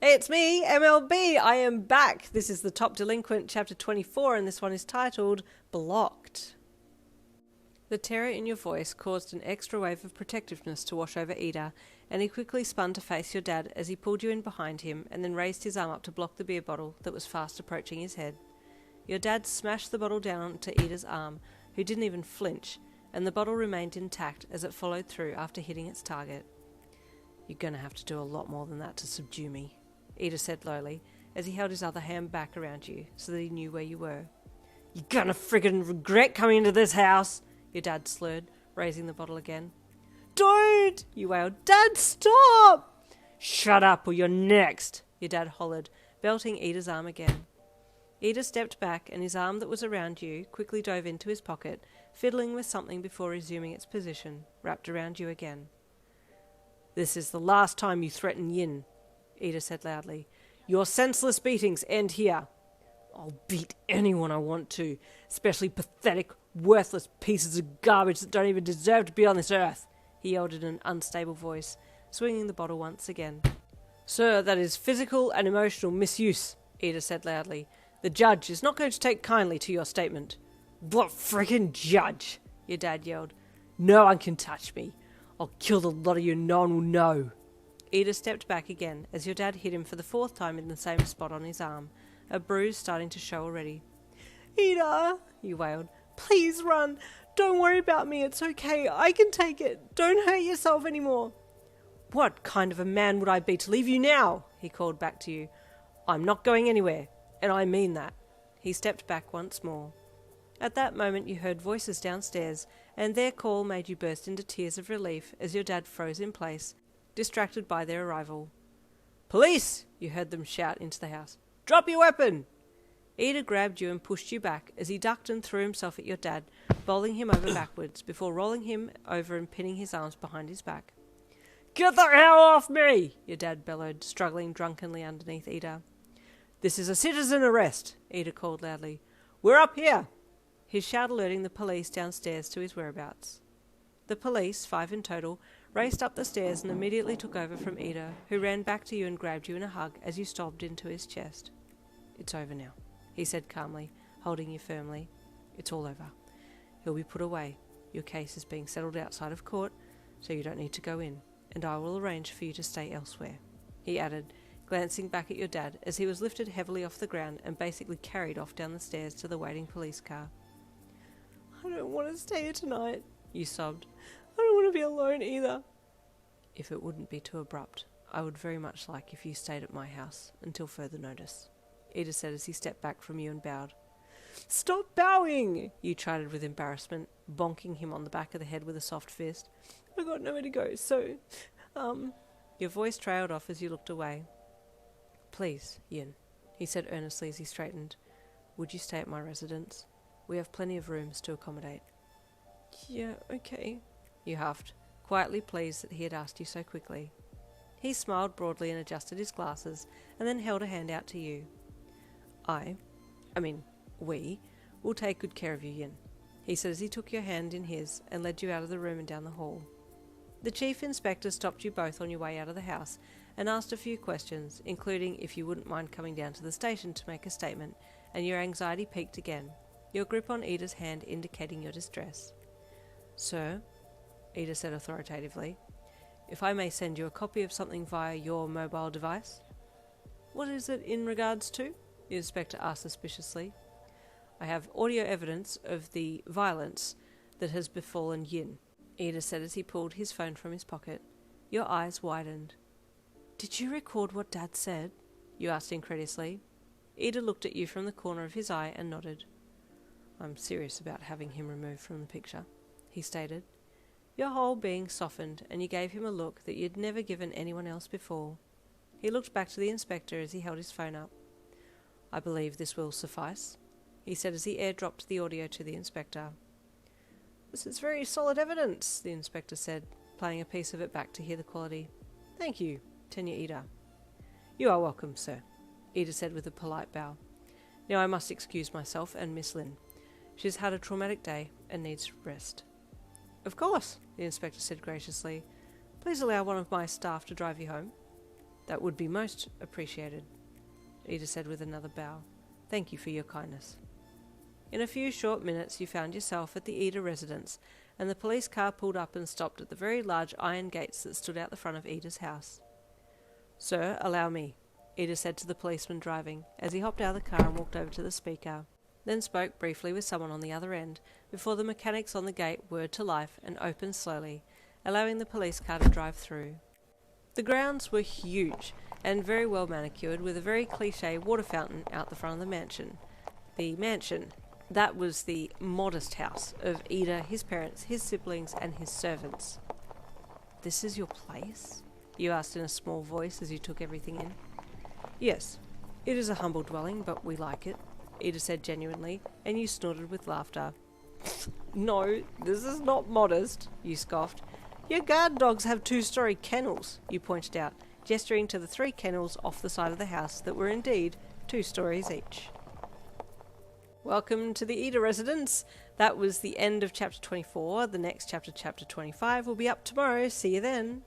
Hey, it's me, MLB. I am back. This is the Top Delinquent, chapter 24, and this one is titled Blocked. The terror in your voice caused an extra wave of protectiveness to wash over Iida, and he quickly spun to face your dad as he pulled you in behind him and then raised his arm up to block the beer bottle that was fast approaching his head. Your dad smashed the bottle down onto Iida's arm, who didn't even flinch, and the bottle remained intact as it followed through after hitting its target. You're going to have to do a lot more than that to subdue me, Iida said lowly, as he held his other hand back around you so that he knew where you were. You're gonna friggin' regret coming into this house, your dad slurred, raising the bottle again. Don't! You wailed. Dad, stop! Shut up or you're next, your dad hollered, belting Iida's arm again. Iida stepped back and his arm that was around you quickly dove into his pocket, fiddling with something before resuming its position, wrapped around you again. This is the last time you threaten Yin, Iida said loudly. Your senseless beatings end here. I'll beat anyone I want to, especially pathetic, worthless pieces of garbage that don't even deserve to be on this earth, he yelled in an unstable voice, swinging the bottle once again. Sir, that is physical and emotional misuse, Iida said loudly. The judge is not going to take kindly to your statement. What frickin' judge? Your dad yelled. No one can touch me. I'll kill the lot of you, no one will know. Iida stepped back again as your dad hit him for the fourth time in the same spot on his arm, a bruise starting to show already. Iida, you wailed. Please run. Don't worry about me. It's okay. I can take it. Don't hurt yourself anymore. What kind of a man would I be to leave you now? He called back to you. I'm not going anywhere, and I mean that. He stepped back once more. At that moment you heard voices downstairs, and their call made you burst into tears of relief as your dad froze in place, distracted by their arrival. Police! You heard them shout into the house. Drop your weapon! Iida grabbed you and pushed you back as he ducked and threw himself at your dad, bowling him over backwards before rolling him over and pinning his arms behind his back. Get the hell off me! Your dad bellowed, struggling drunkenly underneath Iida. This is a citizen arrest, Iida called loudly. We're up here! His shout alerting the police downstairs to his whereabouts. The police, 5 in total, raced up the stairs and immediately took over from Iida, who ran back to you and grabbed you in a hug as you sobbed into his chest. It's over now, he said calmly, holding you firmly. It's all over. He'll be put away. Your case is being settled outside of court, so you don't need to go in, and I will arrange for you to stay elsewhere, he added, glancing back at your dad as he was lifted heavily off the ground and basically carried off down the stairs to the waiting police car. I don't want to stay here tonight, you sobbed. I don't want to be alone either. If it wouldn't be too abrupt, I would very much like if you stayed at my house until further notice, Iida said as he stepped back from you and bowed. Stop bowing, you chided with embarrassment, bonking him on the back of the head with a soft fist. I got nowhere to go, so, Your voice trailed off as you looked away. Please, Yin, he said earnestly as he straightened. Would you stay at my residence? We have plenty of rooms to accommodate. Yeah, okay, you huffed, quietly pleased that he had asked you so quickly. He smiled broadly and adjusted his glasses, and then held a hand out to you. We, will take good care of you, Yin, he said as he took your hand in his and led you out of the room and down the hall. The chief inspector stopped you both on your way out of the house and asked a few questions, including if you wouldn't mind coming down to the station to make a statement, and your anxiety peaked again, your grip on Iida's hand indicating your distress. Sir, Iida said authoritatively, if I may send you a copy of something via your mobile device. What is it in regards to? The inspector asked suspiciously. I have audio evidence of the violence that has befallen Yin, Iida said as he pulled his phone from his pocket. Your eyes widened. Did you record what Dad said? You asked incredulously. Iida looked at you from the corner of his eye and nodded. I'm serious about having him removed from the picture, he stated. Your whole being softened, and you gave him a look that you'd never given anyone else before. He looked back to the inspector as he held his phone up. I believe this will suffice, he said as he airdropped the audio to the inspector. This is very solid evidence, the inspector said, playing a piece of it back to hear the quality. Thank you, Tenya Iida. You are welcome, sir, Iida said with a polite bow. Now I must excuse myself and Miss Lin. She's had a traumatic day and needs rest. Of course, the inspector said graciously. Please allow one of my staff to drive you home. That would be most appreciated, Iida said with another bow. Thank you for your kindness. In a few short minutes you found yourself at the Iida residence, and the police car pulled up and stopped at the very large iron gates that stood out the front of Iida's house. Sir, allow me, Iida said to the policeman driving, as he hopped out of the car and walked over to the speaker, then spoke briefly with someone on the other end, before the mechanics on the gate whirred to life and opened slowly, allowing the police car to drive through. The grounds were huge and very well manicured, with a very cliché water fountain out the front of the mansion. The mansion, that was the modest house of Iida, his parents, his siblings, and his servants. This is your place? You asked in a small voice as you took everything in. Yes, it is a humble dwelling, but we like it, Iida said genuinely, and you snorted with laughter. No, this is not modest, you scoffed. Your guard dogs have 2-story kennels, you pointed out, gesturing to the 3 kennels off the side of the house that were indeed 2 stories each. Welcome to the Iida residence. That was the end of chapter 24. The next chapter, chapter 25, will be up tomorrow. See you then.